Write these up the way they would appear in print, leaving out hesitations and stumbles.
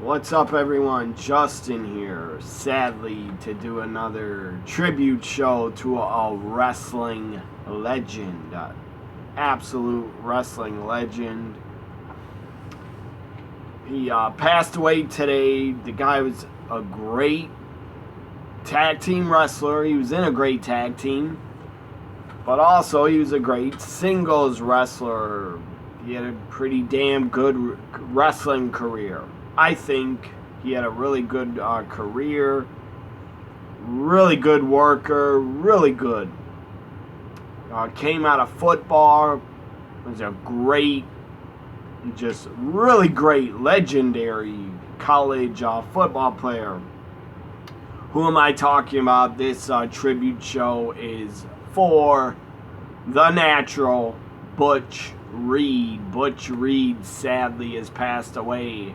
What's up, everyone? Justin here, sadly, to do another tribute show to a wrestling legend, absolute wrestling legend. He passed away today. The guy was a great tag team wrestler. He was in a great tag team, but also he was a great singles wrestler. He had a pretty damn good wrestling career. I think he had a really good career, really good worker, really good. Came out of football, was a great, just really great, legendary college football player. Who am I talking about? This tribute show is for the natural Butch Reed. Butch Reed sadly has passed away.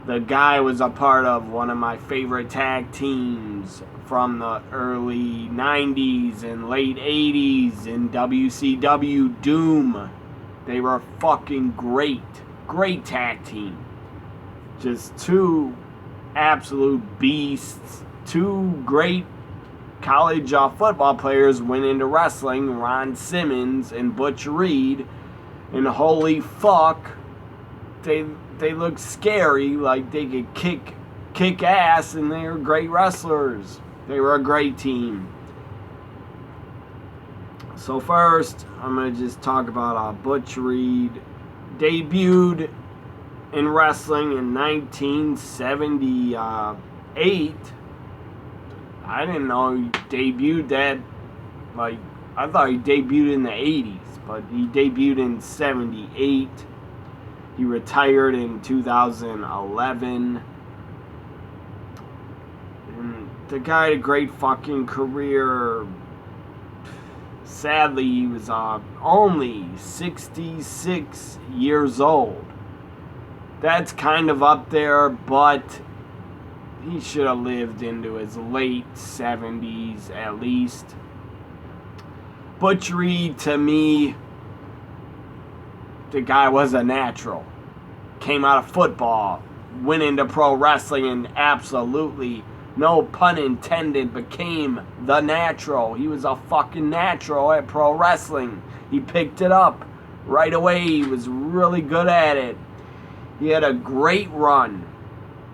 The guy was a part of one of my favorite tag teams from the early 90s and late 80s in WCW, Doom. They were fucking great. Great tag team. Just two absolute beasts. Two great college football players went into wrestling, Ron Simmons and Butch Reed. And holy fuck, they look scary, like they could kick ass, and they were great wrestlers. They were a great team. So first, I'm going to just talk about Butch Reed. Debuted in wrestling in 1978. I didn't know he debuted that, like, I thought he debuted in the 80s, but he debuted in 78. He retired in 2011. And the guy had a great fucking career. Sadly, he was only 66 years old. That's kind of up there, but he should have lived into his late 70s at least. Butch Reed, to me, the guy was a natural. Came out of football, went into pro wrestling, and absolutely, no pun intended, became the natural. He was a fucking natural at pro wrestling. He picked it up right away. He was really good at it. He had a great run,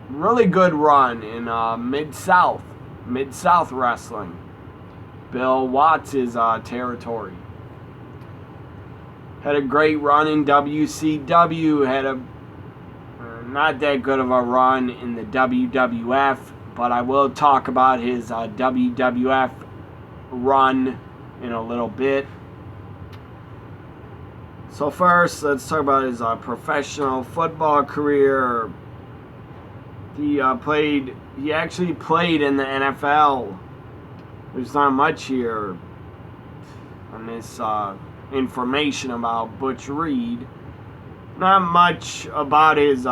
really good run in Mid-South wrestling. Bill Watts' territory. Had a great run in WCW. Had a not that good of a run in the WWF, but I will talk about his WWF run in a little bit. So first, let's talk about his professional football career. He actually played in the NFL. There's not much here on this information about Butch Reed. Not much about his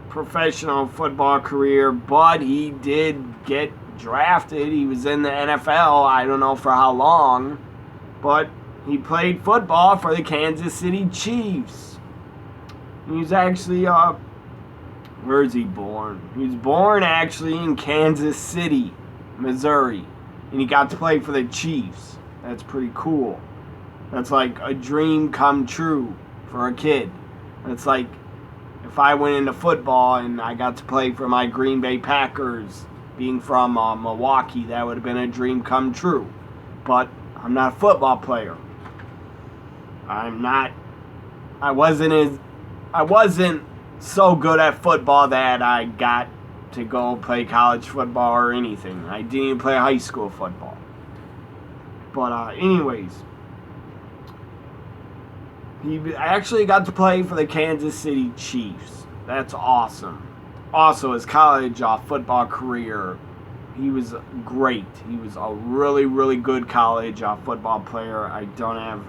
professional football career, but he did get drafted. He was in the NFL, I don't know for how long, but he played football for the Kansas City Chiefs. He's actually, where is he born? He was born actually in Kansas City, Missouri, and he got to play for the Chiefs. That's pretty cool. That's like a dream come true for a kid. It's like if I went into football and I got to play for my Green Bay Packers, being from Milwaukee, that would have been a dream come true. But I'm not a football player. I wasn't so good at football that I got to go play college football or anything. I didn't even play high school football. But anyways, he actually got to play for the Kansas City Chiefs. That's awesome. Also, his college football career, he was great. He was a really, really good college football player. I don't have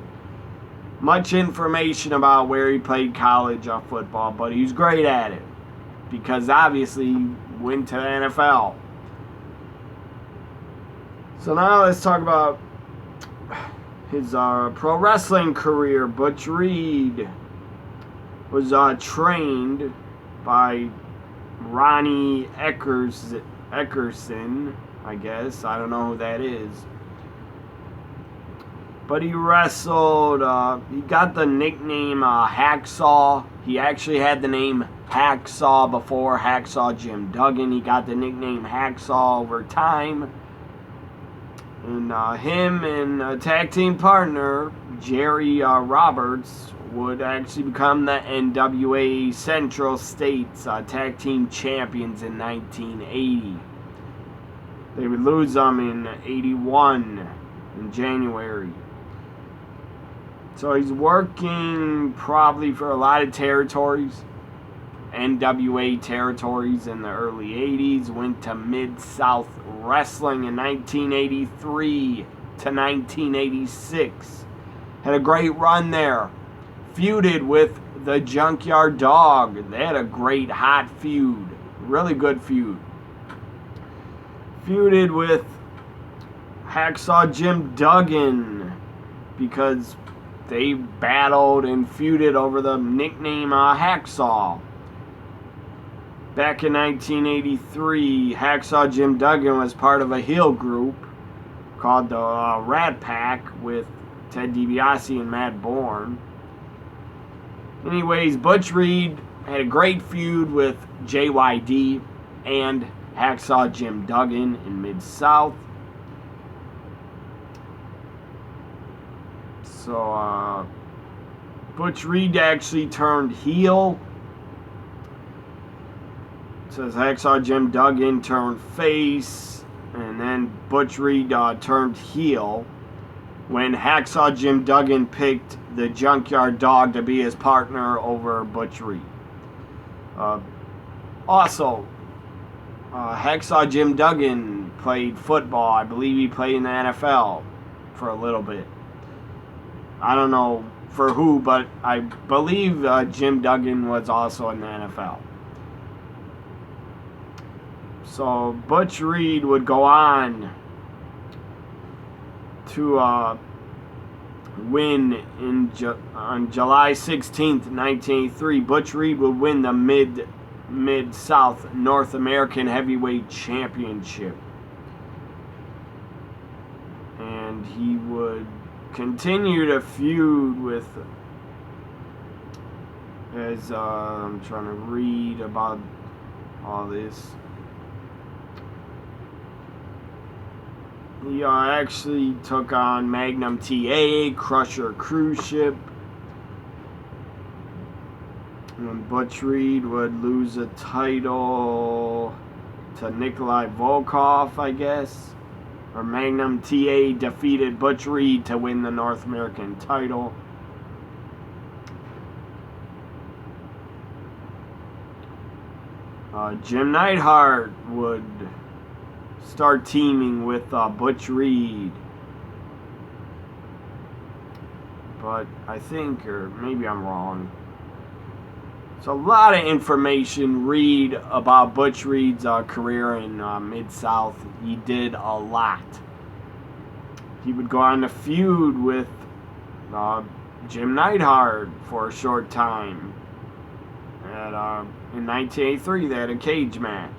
much information about where he played college football, but he was great at it because obviously he went to the NFL. So now let's talk about his pro wrestling career. Butch Reed was trained by Ronnie Eckerson, I guess. I don't know who that is. But he wrestled, he got the nickname Hacksaw. He actually had the name Hacksaw before, Hacksaw Jim Duggan. He got the nickname Hacksaw over time. And him and a tag team partner, Jerry Roberts, would actually become the NWA Central States Tag Team Champions in 1980. They would lose them in 81 in January. So he's working probably for a lot of territories. NWA territories in the early 80s. Went to Mid-South Wrestling in 1983 to 1986. Had a great run there. Feuded with the Junkyard Dog. They had a great hot feud. Really good feud. Feuded with Hacksaw Jim Duggan because they battled and feuded over the nickname Hacksaw. Back in 1983, Hacksaw Jim Duggan was part of a heel group called the Rat Pack with Ted DiBiase and Matt Bourne. Anyways, Butch Reed had a great feud with JYD and Hacksaw Jim Duggan in Mid-South. So, Butch Reed actually turned heel. It says Hacksaw Jim Duggan turned face, and then Butch Reed turned heel when Hacksaw Jim Duggan picked the Junkyard Dog to be his partner over Butch Reed. Also, Hacksaw Jim Duggan played football. I believe he played in the NFL for a little bit. I don't know for who, but I believe Jim Duggan was also in the NFL. So Butch Reed would go on to win on July 16th, 1983. Butch Reed would win the Mid-South North American Heavyweight Championship. And he would continue to feud with, as I'm trying to read about all this. He actually took on Magnum TA, Crusher Cruise Ship. And Butch Reed would lose a title to Nikolai Volkov, I guess. Or Magnum TA defeated Butch Reed to win the North American title. Jim Neidhart would start teaming with Butch Reed. But I think, or maybe I'm wrong. So a lot of information read about Butch Reed's career in Mid-South. He did a lot. He would go on to feud with Jim Neidhart for a short time. In 1983, they had a cage match.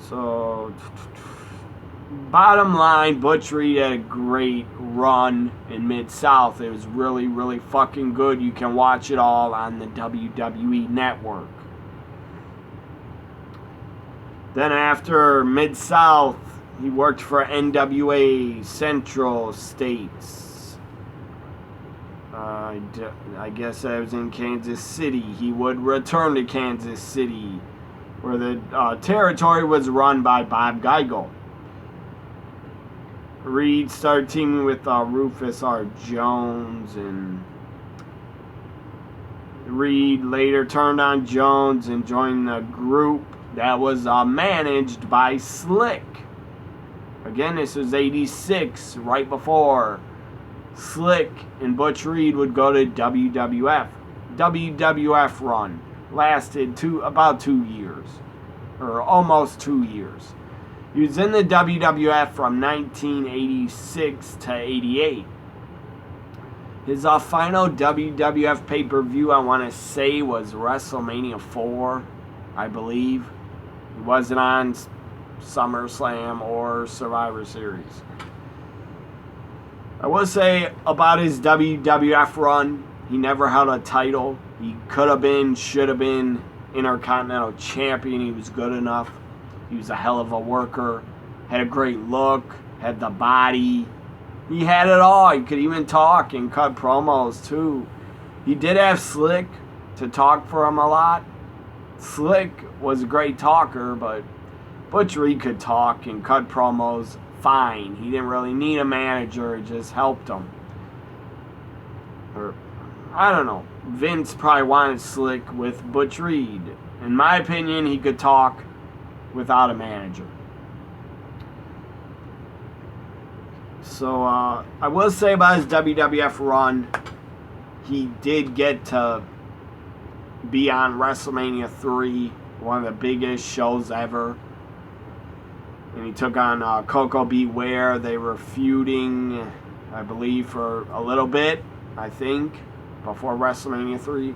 So, bottom line, Butch Reed had a great run in Mid-South. It was really, really fucking good. You can watch it all on the WWE Network. Then after Mid-South, he worked for NWA Central States. I guess that was in Kansas City. He would return to Kansas City, where the territory was run by Bob Geigel. Reed started teaming with Rufus R. Jones, and Reed later turned on Jones and joined the group that was managed by Slick. Again, this was 86, right before Slick and Butch Reed would go to WWF. WWF run lasted about 2 years, or almost 2 years. He was in the WWF from 1986 to 88. His final WWF pay-per-view, I want to say, was WrestleMania 4, I believe. He wasn't on SummerSlam or Survivor Series. I will say about his WWF run, he never held a title. He could have been, should have been Intercontinental Champion. He was good enough. He was a hell of a worker. Had a great look. Had the body. He had it all. He could even talk and cut promos too. He did have Slick to talk for him a lot. Slick was a great talker, but Butch Reed could talk and cut promos fine. He didn't really need a manager. It just helped him. Or, I don't know. Vince probably wanted Slick with Butch Reed. In my opinion, he could talk without a manager. So, I will say about his WWF run, he did get to be on WrestleMania 3, one of the biggest shows ever. And he took on Coco Beware. They were feuding, I believe, for a little bit, I think, before WrestleMania 3.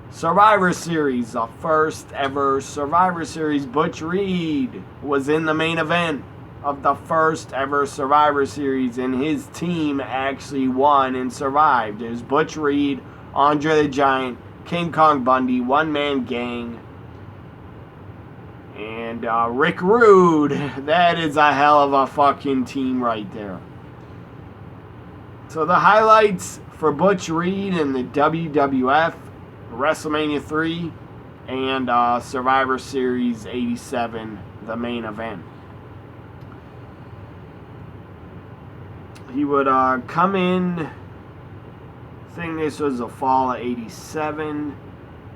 Survivor Series, the first ever Survivor Series. Butch Reed was in the main event of the first ever Survivor Series, and his team actually won and survived. It was Butch Reed, Andre the Giant, King Kong Bundy, One Man Gang, and Rick Rude. That is a hell of a fucking team right there. So the highlights for Butch Reed in the WWF, WrestleMania 3, and Survivor Series 87, the main event. He would come in, I think this was the fall of 87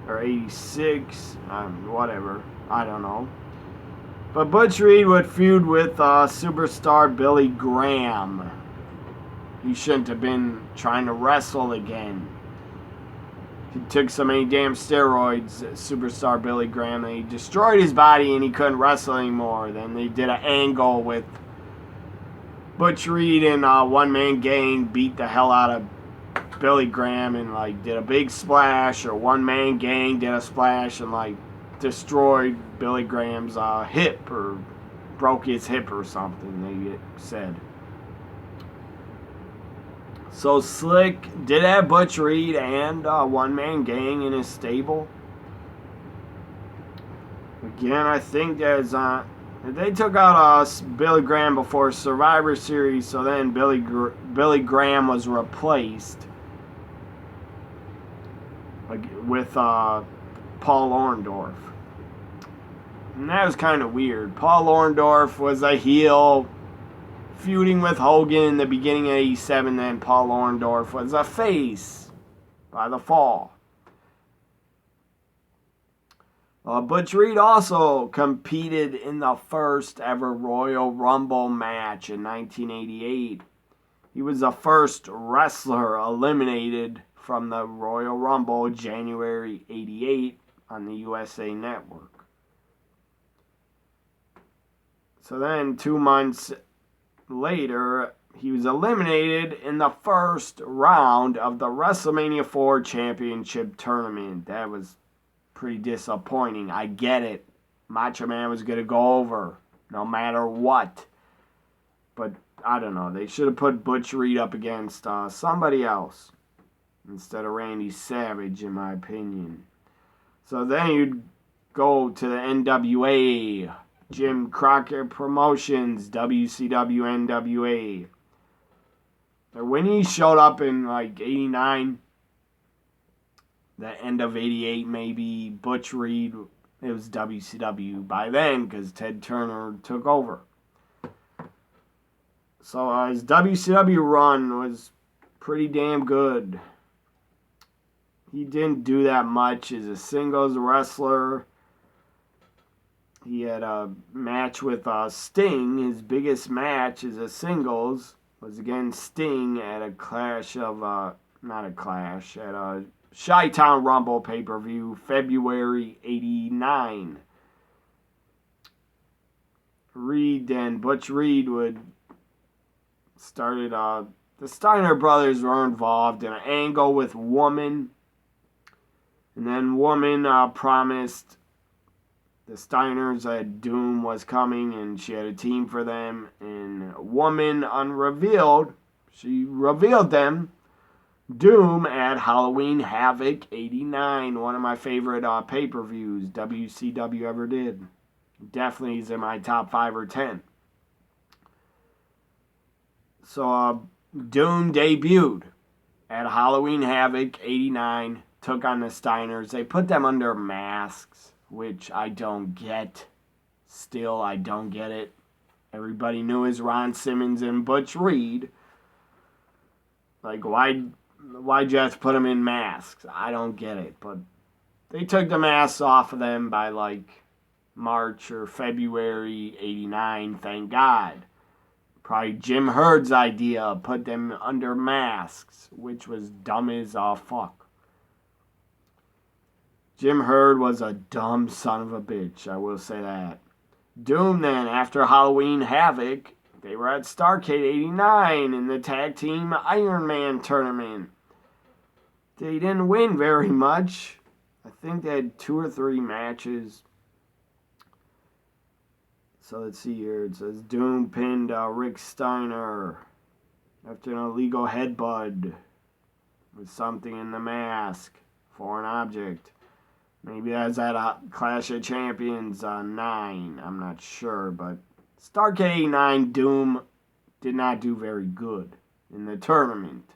or 86, whatever, I don't know. But Butch Reed would feud with superstar Billy Graham. He shouldn't have been trying to wrestle again. He took so many damn steroids, superstar Billy Graham, and he destroyed his body and he couldn't wrestle anymore. Then they did an angle with Butch Reed and One Man Gang beat the hell out of Billy Graham and like did a big splash, or One Man Gang did a splash and like destroyed Billy Graham's hip, or broke his hip or something, they said. So Slick did have Butch Reed and One Man Gang in his stable. Again, I think there's they took out Billy Graham before Survivor Series, so then Billy Graham was replaced with Paul Orndorff. And that was kind of weird. Paul Orndorff was a heel feuding with Hogan in the beginning of 87, then Paul Orndorff was a face by the fall. Butch Reed also competed in the first ever Royal Rumble match in 1988. He was the first wrestler eliminated from the Royal Rumble January 88 on the USA Network. So then 2 months later, he was eliminated in the first round of the WrestleMania 4 Championship Tournament. That was pretty disappointing. I get it. Macho Man was going to go over no matter what. But I don't know. They should have put Butch Reed up against somebody else instead of Randy Savage, in my opinion. So then you'd go to the NWA, Jim Crockett Promotions, WCW NWA. When he showed up in like 89, the end of 88 maybe, Butch Reed, it was WCW by then because Ted Turner took over. So his WCW run was pretty damn good. He didn't do that much as a singles wrestler. He had a match with Sting. His biggest match as a singles was against Sting at a clash of, not a clash, at a Chi-Town Rumble pay-per-view, February 89. Reed and Butch Reed started the Steiner brothers were involved in an angle with Woman. And then Woman promised the Steiners that Doom was coming and she had a team for them. And Woman unrevealed, she revealed them, Doom at Halloween Havoc 89. One of my favorite pay-per-views WCW ever did. Definitely is in my top 5 or 10. So Doom debuted at Halloween Havoc 89. Took on the Steiners. They put them under masks, which I don't get. Still, I don't get it. Everybody knew it was Ron Simmons and Butch Reed. Like, why'd you have to put them in masks? I don't get it. But they took the masks off of them by, like, March or February 89, thank God. Probably Jim Herd's idea, put them under masks, which was dumb as fuck. Jim Herd was a dumb son of a bitch, I will say that. Doom then, after Halloween Havoc, they were at Starrcade 89 in the Tag Team Iron Man tournament. They didn't win very much. I think they had 2 or 3 matches. So let's see here. It says Doom pinned Rick Steiner after an illegal headbutt with something in the mask, foreign object. Maybe that's at Clash of Champions 9. I'm not sure. But Starrcade 89, Doom did not do very good in the tournament.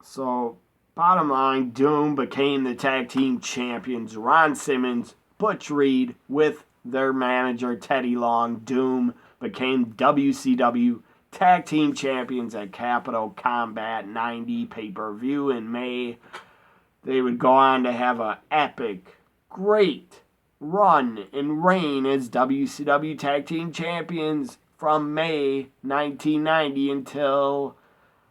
So, bottom line, Doom became the tag team champions. Ron Simmons, Butch Reed, with their manager Teddy Long. Doom became WCW tag team champions at Capital Combat 90 pay-per-view in May. They would go on to have an epic, great run and reign as WCW Tag Team Champions from May 1990 until,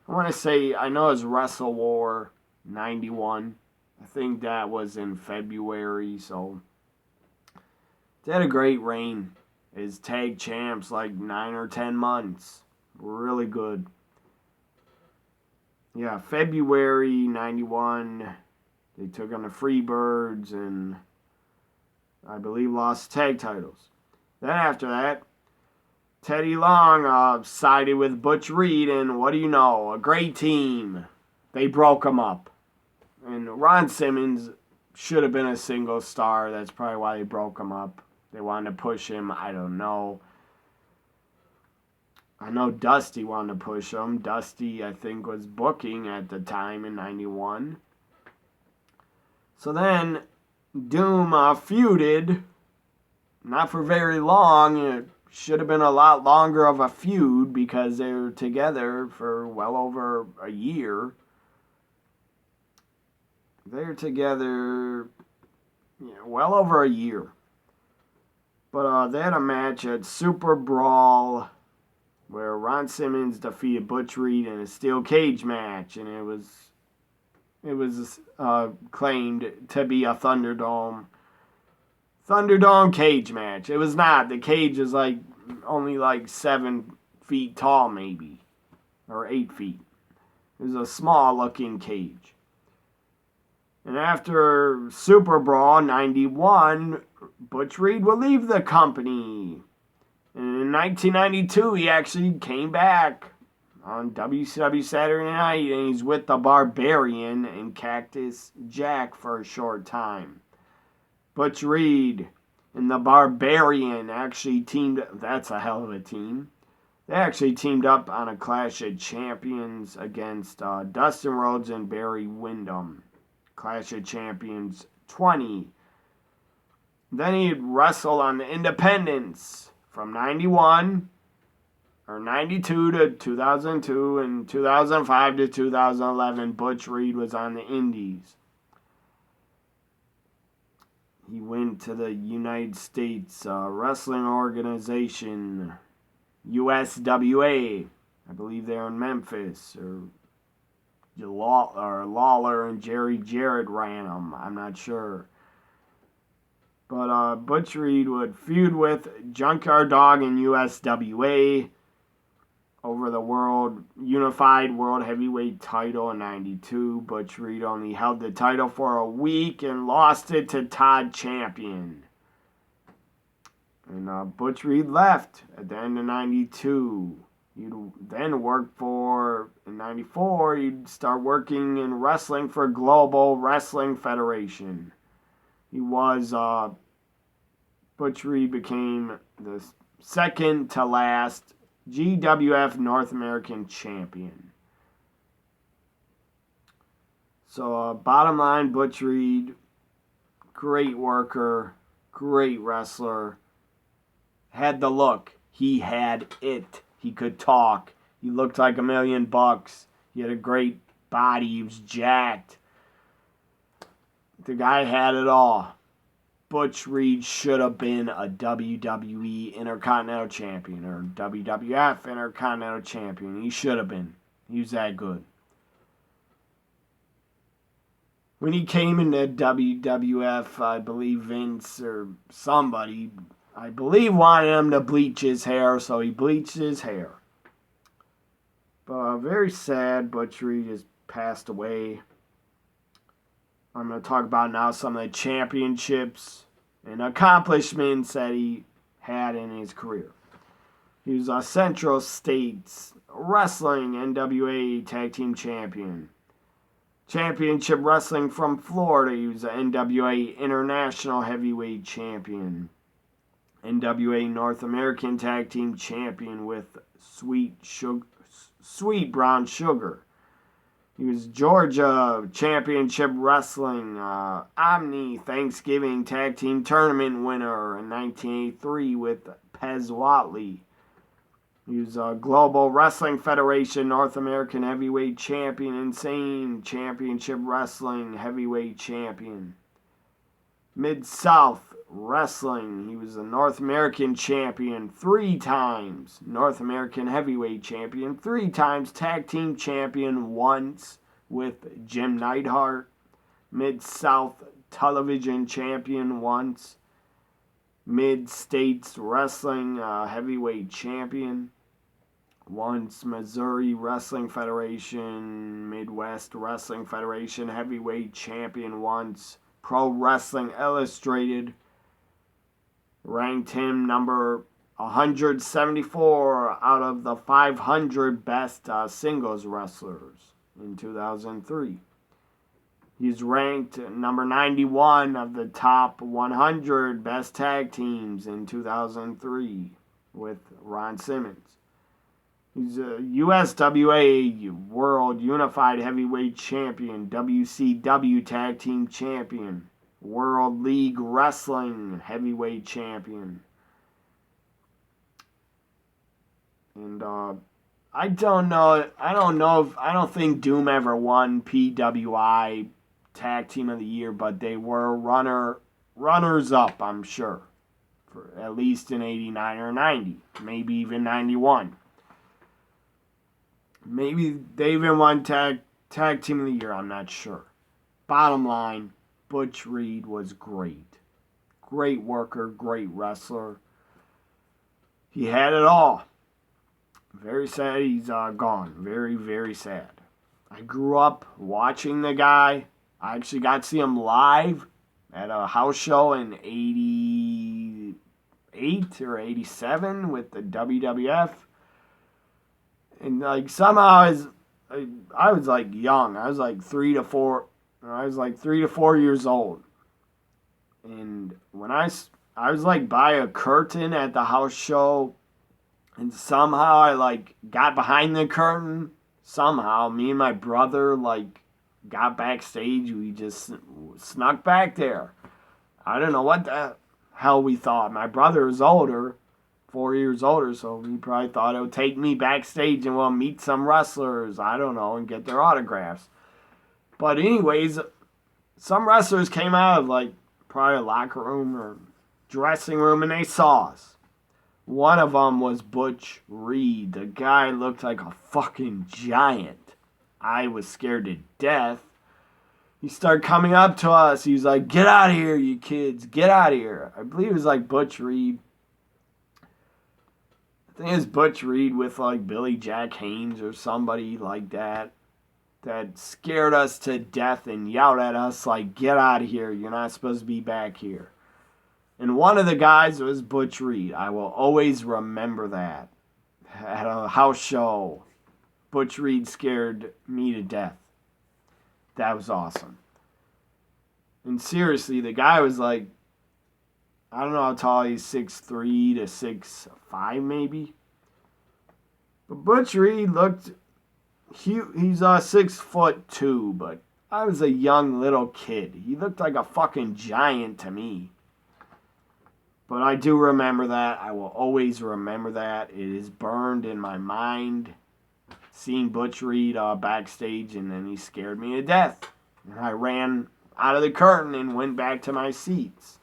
I want to say, I know it was Wrestle War 91. I think that was in February, so they had a great reign as tag champs, like 9 or 10 months. Really good. Yeah, February 91... They took on the Freebirds and I believe lost tag titles. Then after that, Teddy Long sided with Butch Reed, and what do you know? A great team. They broke them up. And Ron Simmons should have been a single star. That's probably why they broke him up. They wanted to push him. I don't know. I know Dusty wanted to push him. Dusty, I think, was booking at the time in 91. So then, Doom feuded, not for very long. It should have been a lot longer of a feud because they were together for well over a year. They're together well over a year. But they had a match at Super Brawl where Ron Simmons defeated Butch Reed in a steel cage match, and it was claimed to be a Thunderdome cage match. It was not. The cage is only 7 feet tall, maybe, or 8 feet. It was a small looking cage. And after Super Brawl 91, Butch Reed would leave the company. And in 1992, he actually came back on WCW Saturday Night, and he's with the Barbarian and Cactus Jack for a short time. Butch Reed and the Barbarian actually teamed. That's a hell of a team. They actually teamed up on a Clash of Champions against Dustin Rhodes and Barry Windham. Clash of Champions 20. Then he wrestled on the Independents from 92 to 2002, and 2005 to 2011, Butch Reed was on the Indies. He went to the United States Wrestling Organization, USWA. I believe they're in Memphis, or Lawler and Jerry Jarrett ran them. I'm not sure. But Butch Reed would feud with Junkyard Dog in USWA. over the unified world heavyweight title in 92. Butch Reed only held the title for a week and lost it to Todd Champion. And Butch Reed left at the end of 92. He'd then work in 94, he'd start working in wrestling for Global Wrestling Federation. Butch Reed became the second to last GWF North American Champion. So, bottom line, Butch Reed, great worker, great wrestler, had the look. He had it. He could talk. He looked like $1 million. He had a great body. He was jacked. The guy had it all. Butch Reed should have been a WWE Intercontinental Champion or WWF Intercontinental Champion. He should have been. He was that good. When he came into WWF, I believe Vince or somebody, I believe, wanted him to bleach his hair, so he bleached his hair. But very sad, Butch Reed has passed away. I'm going to talk about now some of the championships and accomplishments that he had in his career. He was a Central States Wrestling NWA Tag Team Champion. Championship Wrestling from Florida, he was an NWA International Heavyweight Champion. NWA North American Tag Team Champion with Sweet Brown Sugar. He was Georgia Championship Wrestling Omni Thanksgiving Tag Team Tournament winner in 1983 with Pez Watley. He was a Global Wrestling Federation North American Heavyweight Champion, Insane Championship Wrestling Heavyweight Champion. Mid-South Wrestling, he was a North American Champion 3 times, North American Heavyweight Champion 3 times, Tag Team Champion once with Jim Neidhart, Mid-South Television Champion once, Mid-States Wrestling Heavyweight Champion once, Missouri Wrestling Federation, Midwest Wrestling Federation Heavyweight Champion once, Pro Wrestling Illustrated ranked him number 174 out of the 500 best singles wrestlers in 2003. He's ranked number 91 of the top 100 best tag teams in 2003 with Ron Simmons. He's a USWA World Unified Heavyweight Champion, WCW Tag Team Champion, World League Wrestling Heavyweight Champion. And I don't think Doom ever won PWI Tag Team of the Year, but they were runners up, I'm sure, for at least in 89 or 90, maybe even 91. Maybe they even won tag Team of the Year, I'm not sure. Bottom line, Butch Reed was great. Great worker, great wrestler. He had it all. Very sad he's gone. Very, very sad. I grew up watching the guy. I actually got to see him live at a house show in 88 or 87 with the WWF. And like somehow I was like young. I was like 3 to 4 years old. And when I was like by a curtain at the house show, and somehow I like got behind the curtain. Somehow me and my brother like got backstage. We just snuck back there. I don't know what the hell we thought. My brother was older, 4 years older, so he probably thought it would take me backstage and we'll meet some wrestlers, I don't know, and get their autographs. But anyways, some wrestlers came out of like probably a locker room or dressing room and they saw us. One of them was Butch Reed. The guy looked like a fucking giant. I was scared to death. He started coming up to us. He was like, "Get out of here, you kids. Get out of here." I believe it was like Butch Reed. I think it's Butch Reed with like Billy Jack Haynes or somebody like that scared us to death and yelled at us like, get out of here, you're not supposed to be back here. And one of the guys was Butch Reed. I will always remember that. At a house show, Butch Reed scared me to death. That was awesome. And seriously, the guy was like, I don't know how tall he's, 6'3" to 6'5" maybe. But Butch Reed looked, he's 6'2", but I was a young little kid. He looked like a fucking giant to me. But I do remember that. I will always remember that. It is burned in my mind. Seeing Butch Reed backstage, and then he scared me to death. And I ran out of the curtain and went back to my seats.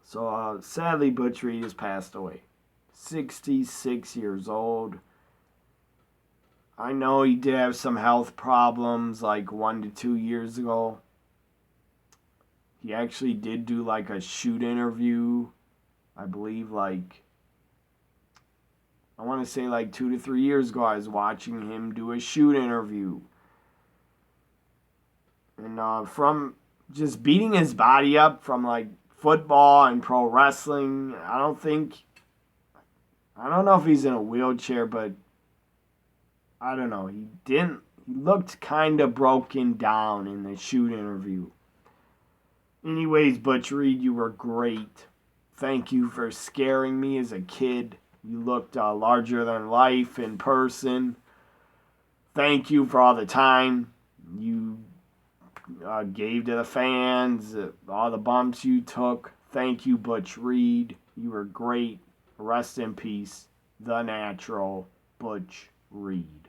So sadly, Butch Reed has passed away. 66 years old. I know he did have some health problems like 1 to 2 years ago. He actually did do like a shoot interview, I believe, like, I want to say like 2 to 3 years ago. I was watching him do a shoot interview. And from just beating his body up from like football and pro wrestling, I don't know if he's in a wheelchair, but I don't know. He looked kind of broken down in the shoot interview. Anyways, Butch Reed, you were great. Thank you for scaring me as a kid. You looked larger than life in person. Thank you for all the time you gave to the fans, all the bumps you took. Thank you, Butch Reed. You were great. Rest in peace, the natural Butch Reed.